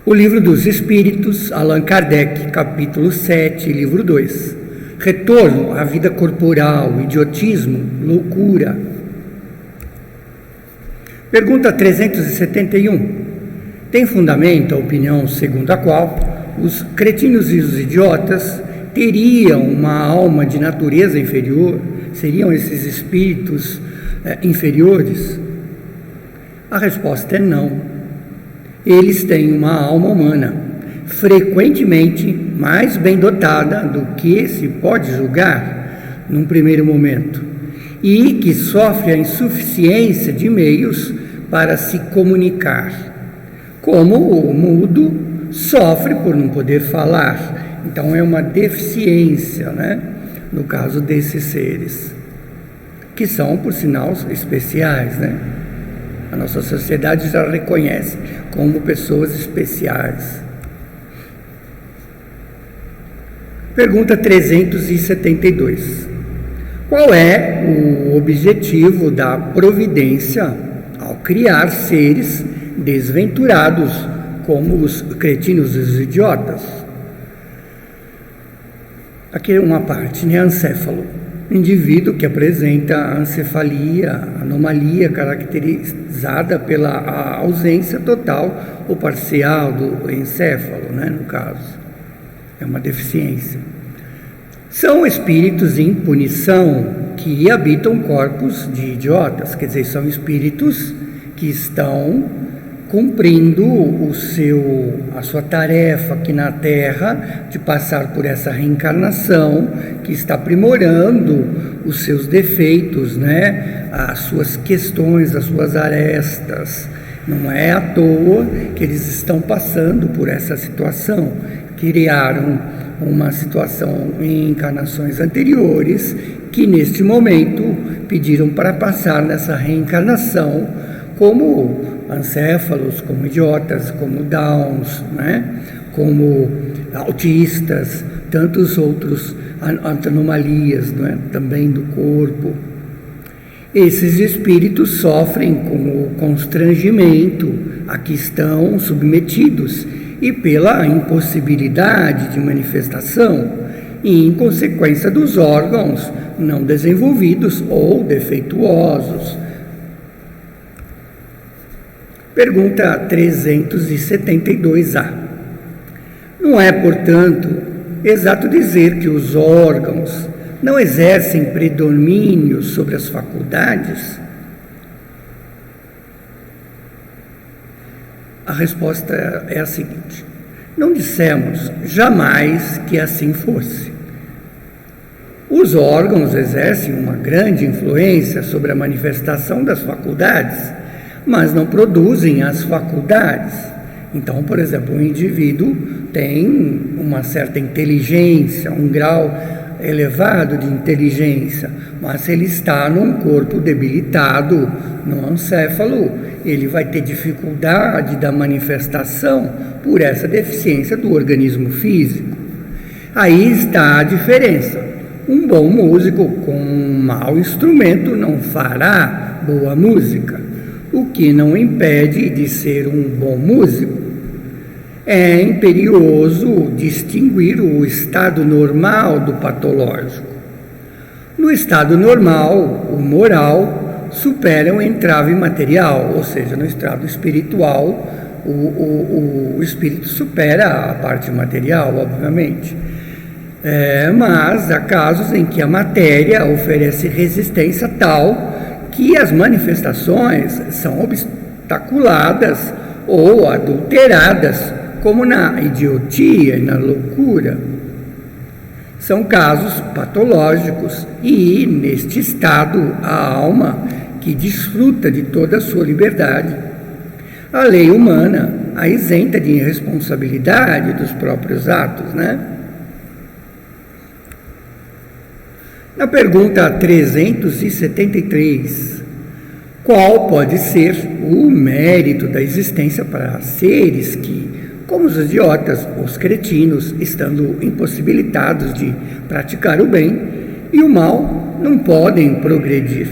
O Livro dos Espíritos, Allan Kardec, capítulo 7, livro 2. Retorno à vida corporal, idiotismo, loucura. Pergunta 371. Tem fundamento a opinião segundo a qual os cretinos e os idiotas teriam uma alma de natureza inferior? Seriam esses espíritos inferiores? A resposta é não. Eles têm uma alma humana, frequentemente mais bem dotada do que se pode julgar num primeiro momento, e que sofre a insuficiência de meios para se comunicar, como o mudo sofre por não poder falar. Então é uma deficiência, no caso desses seres, que são, por sinal, especiais, A nossa sociedade já reconhece como pessoas especiais. Pergunta 372. Qual é o objetivo da providência ao criar seres desventurados como os cretinos e os idiotas? Aqui é uma parte, ancéfalo. Indivíduo que apresenta ancefalia, anomalia caracterizada pela ausência total ou parcial do encéfalo, no caso. É uma deficiência. São espíritos em punição que habitam corpos de idiotas, quer dizer, são espíritos que estão cumprindo a sua tarefa aqui na Terra de passar por essa reencarnação, que está aprimorando os seus defeitos, as suas questões, as suas arestas. Não é à toa que eles estão passando por essa situação. Criaram uma situação em encarnações anteriores que neste momento pediram para passar nessa reencarnação como ancéfalos, como idiotas, como downs, como autistas, tantos outros anomalias, também do corpo. Esses espíritos sofrem com o constrangimento a que estão submetidos e pela impossibilidade de manifestação e em consequência dos órgãos não desenvolvidos ou defeituosos. Pergunta 372A. Não é, portanto, exato dizer que os órgãos não exercem predomínio sobre as faculdades? A resposta é a seguinte: não dissemos jamais que assim fosse. Os órgãos exercem uma grande influência sobre a manifestação das faculdades, mas não produzem as faculdades. Então, por exemplo, um indivíduo tem uma certa inteligência, um grau elevado de inteligência, mas se ele está num corpo debilitado, no encéfalo, ele vai ter dificuldade da manifestação por essa deficiência do organismo físico. Aí está a diferença. Um bom músico com um mau instrumento não fará boa música, o que não impede de ser um bom músico. É imperioso distinguir o estado normal do patológico. No estado normal, o moral supera o entrave material, ou seja, no estado espiritual, o espírito supera a parte material, obviamente. Mas há casos em que a matéria oferece resistência tal que as manifestações são obstaculadas ou adulteradas, como na idiotia e na loucura. São casos patológicos e, neste estado, a alma que desfruta de toda a sua liberdade. A lei humana a isenta de irresponsabilidade dos próprios atos, Na pergunta 373, qual pode ser o mérito da existência para seres que, como os idiotas, os cretinos, estando impossibilitados de praticar o bem e o mal, não podem progredir?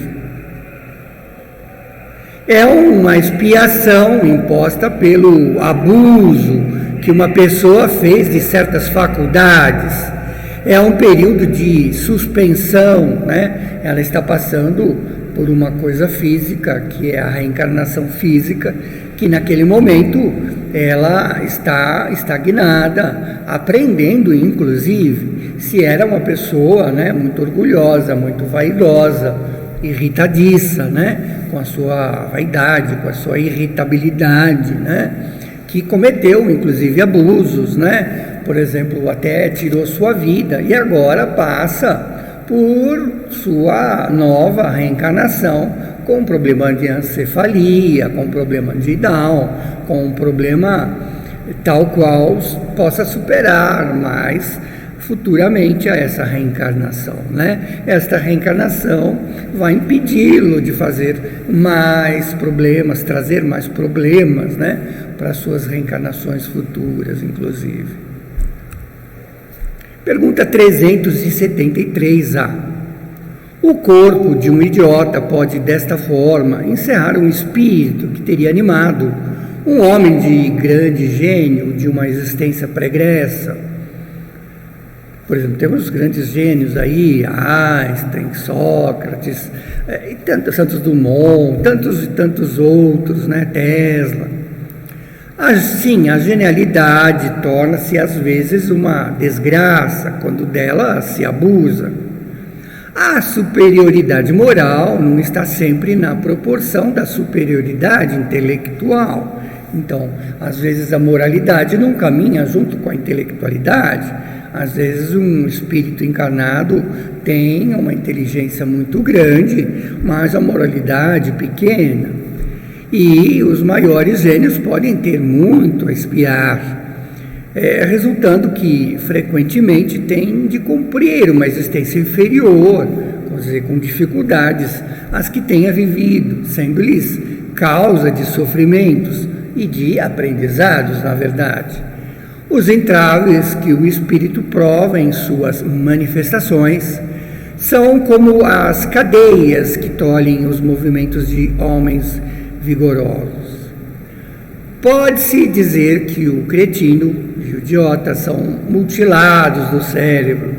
É uma expiação imposta pelo abuso que uma pessoa fez de certas faculdades. É um período de suspensão, né? Ela está passando por uma coisa física, que é a reencarnação física, que naquele momento ela está estagnada, aprendendo inclusive, se era uma pessoa, né, muito orgulhosa, muito vaidosa, irritadiça, né, com a sua vaidade, com a sua irritabilidade, né, que cometeu inclusive abusos, né, por exemplo, até tirou sua vida e agora passa por sua nova reencarnação com um problema de ancefalia, com um problema de Down, com um problema tal qual possa superar mais futuramente a essa reencarnação, né? Esta reencarnação vai impedi-lo de fazer mais problemas, trazer mais problemas, né, para suas reencarnações futuras, inclusive. Pergunta 373A. O corpo de um idiota pode, desta forma, encerrar um espírito que teria animado um homem de grande gênio, de uma existência pregressa? Por exemplo, temos grandes gênios aí, Einstein, Sócrates, e Santos Dumont, tantos e tantos outros, né, Tesla. Assim, a genialidade torna-se às vezes uma desgraça quando dela se abusa. A superioridade moral não está sempre na proporção da superioridade intelectual. Então, às vezes a moralidade não caminha junto com a intelectualidade. Às vezes um espírito encarnado tem uma inteligência muito grande, mas a moralidade pequena. E os maiores gênios podem ter muito a espiar, resultando que frequentemente têm de cumprir uma existência inferior, com dificuldades às que tenha vivido, sendo-lhes causa de sofrimentos e de aprendizados, na verdade. Os entraves que o espírito prova em suas manifestações são como as cadeias que tolhem os movimentos de homens vigorosos. Pode-se dizer que o cretino e o idiota são mutilados do cérebro,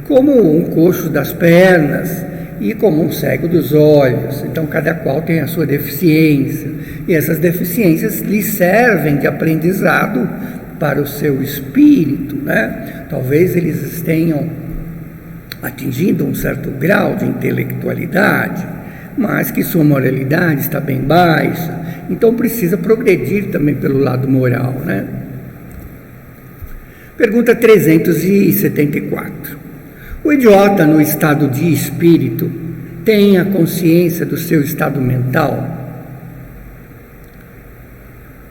como um coxo das pernas e como um cego dos olhos. Então, cada qual tem a sua deficiência, e essas deficiências lhe servem de aprendizado para o seu espírito, né? Talvez eles tenham atingido um certo grau de intelectualidade, mas que sua moralidade está bem baixa, então precisa progredir também pelo lado moral, né? Pergunta 374. O idiota no estado de espírito tem a consciência do seu estado mental?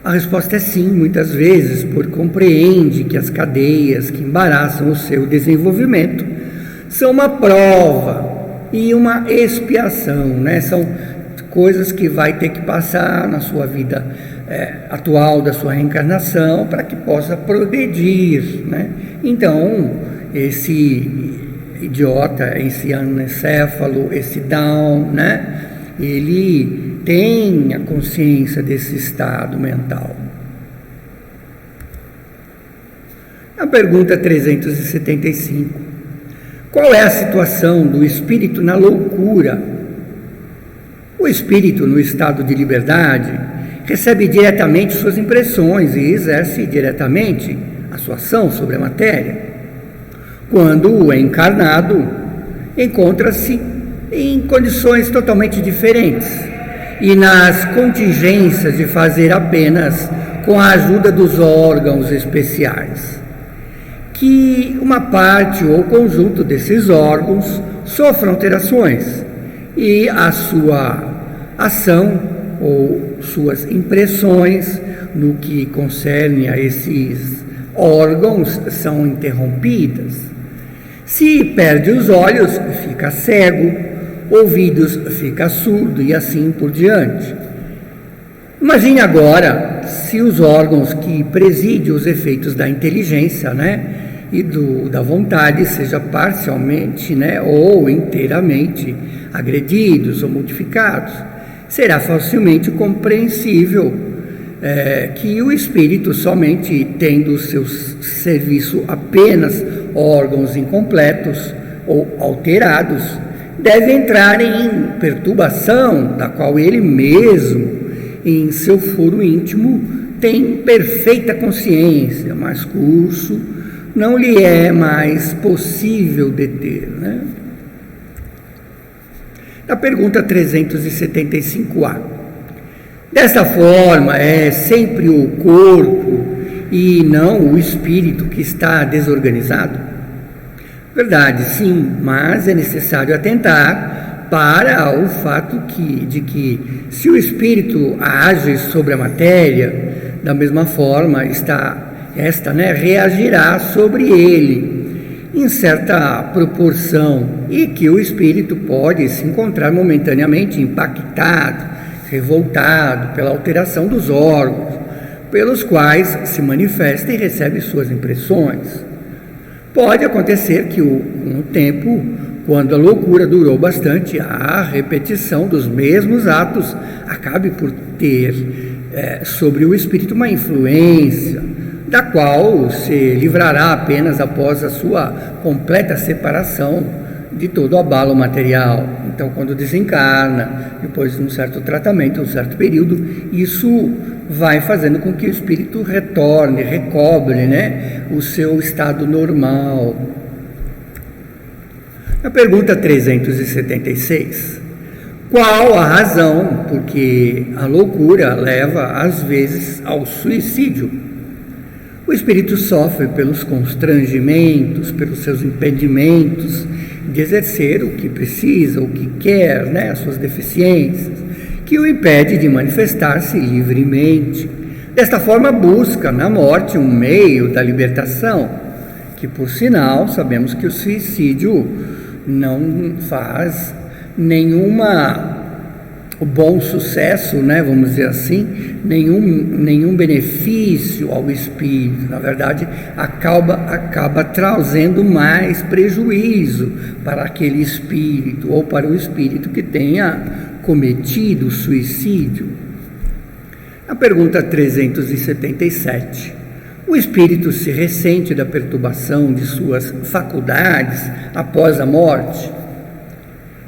A resposta é sim, muitas vezes, porque compreende que as cadeias que embaraçam o seu desenvolvimento são uma prova e uma expiação, né? São coisas que vai ter que passar na sua vida atual, da sua reencarnação, para que possa progredir, né? Então, esse idiota, esse anencéfalo, esse Down, né? Ele tem a consciência desse estado mental. A pergunta 375. Qual é a situação do espírito na loucura? O espírito, no estado de liberdade, recebe diretamente suas impressões e exerce diretamente a sua ação sobre a matéria. Quando é encarnado, encontra-se em condições totalmente diferentes e nas contingências de fazer apenas com a ajuda dos órgãos especiais. Que uma parte ou conjunto desses órgãos sofram alterações e a sua ação ou suas impressões no que concerne a esses órgãos são interrompidas. Se perde os olhos, fica cego, ouvidos, fica surdo e assim por diante. Imagine agora se os órgãos que presidem os efeitos da inteligência, né, e da vontade seja parcialmente, né, ou inteiramente agredidos ou modificados. Será facilmente compreensível que o espírito, somente tendo seu serviço apenas órgãos incompletos ou alterados, deve entrar em perturbação, da qual ele mesmo, em seu foro íntimo, tem perfeita consciência, mas curso não lhe é mais possível deter, né? A pergunta 375A. Desta forma, é sempre o corpo e não o espírito que está desorganizado? Verdade, sim, mas é necessário atentar para o fato de que, se o espírito age sobre a matéria, da mesma forma esta reagirá sobre ele em certa proporção, e que o espírito pode se encontrar momentaneamente impactado, revoltado pela alteração dos órgãos, pelos quais se manifesta e recebe suas impressões. Pode acontecer que, no tempo, quando a loucura durou bastante, a repetição dos mesmos atos acabe por ter sobre o espírito uma influência, da qual se livrará apenas após a sua completa separação de todo o abalo material. Então, quando desencarna, depois de um certo tratamento, um certo período, isso vai fazendo com que o espírito retorne, recobre, o seu estado normal. A pergunta 376. Qual a razão por que a loucura leva, às vezes, ao suicídio? O espírito sofre pelos constrangimentos, pelos seus impedimentos de exercer o que precisa, o que quer, as suas deficiências, que o impede de manifestar-se livremente. Desta forma, busca na morte um meio da libertação, que, por sinal, sabemos que o suicídio não faz o bom sucesso, vamos dizer assim, nenhum benefício ao espírito. Na verdade, acaba trazendo mais prejuízo para aquele espírito, ou para o espírito que tenha cometido o suicídio. A pergunta 377. O espírito se ressente da perturbação de suas faculdades após a morte?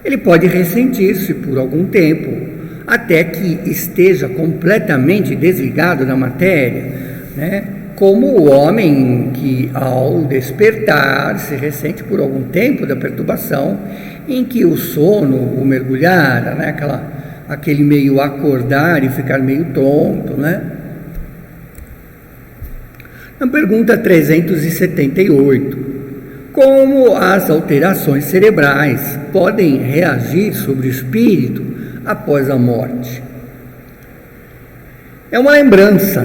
Ele pode ressentir-se por algum tempo, até que esteja completamente desligado da matéria, como o homem que, ao despertar, se ressente por algum tempo da perturbação em que o sono o mergulhara, aquele meio acordar e ficar meio tonto, Na pergunta 378. Como as alterações cerebrais podem reagir sobre o espírito após a morte? É uma lembrança,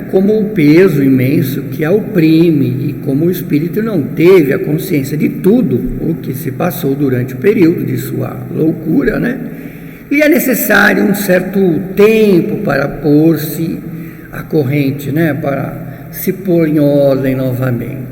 como o peso imenso que a oprime, e como o espírito não teve a consciência de tudo o que se passou durante o período de sua loucura, e é necessário um certo tempo para pôr-se à corrente, para se pôr em ordem novamente.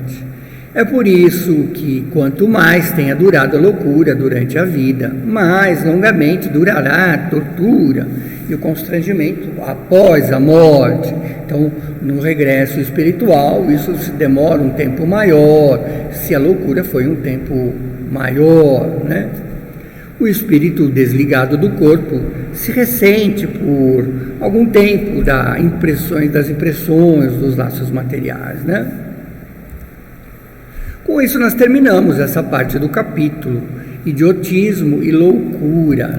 É por isso que, quanto mais tenha durado a loucura durante a vida, mais longamente durará a tortura e o constrangimento após a morte. Então, no regresso espiritual, isso se demora um tempo maior, se a loucura foi um tempo maior, O espírito desligado do corpo se ressente por algum tempo das impressões dos laços materiais, Com isso, nós terminamos essa parte do capítulo, idiotismo e loucura,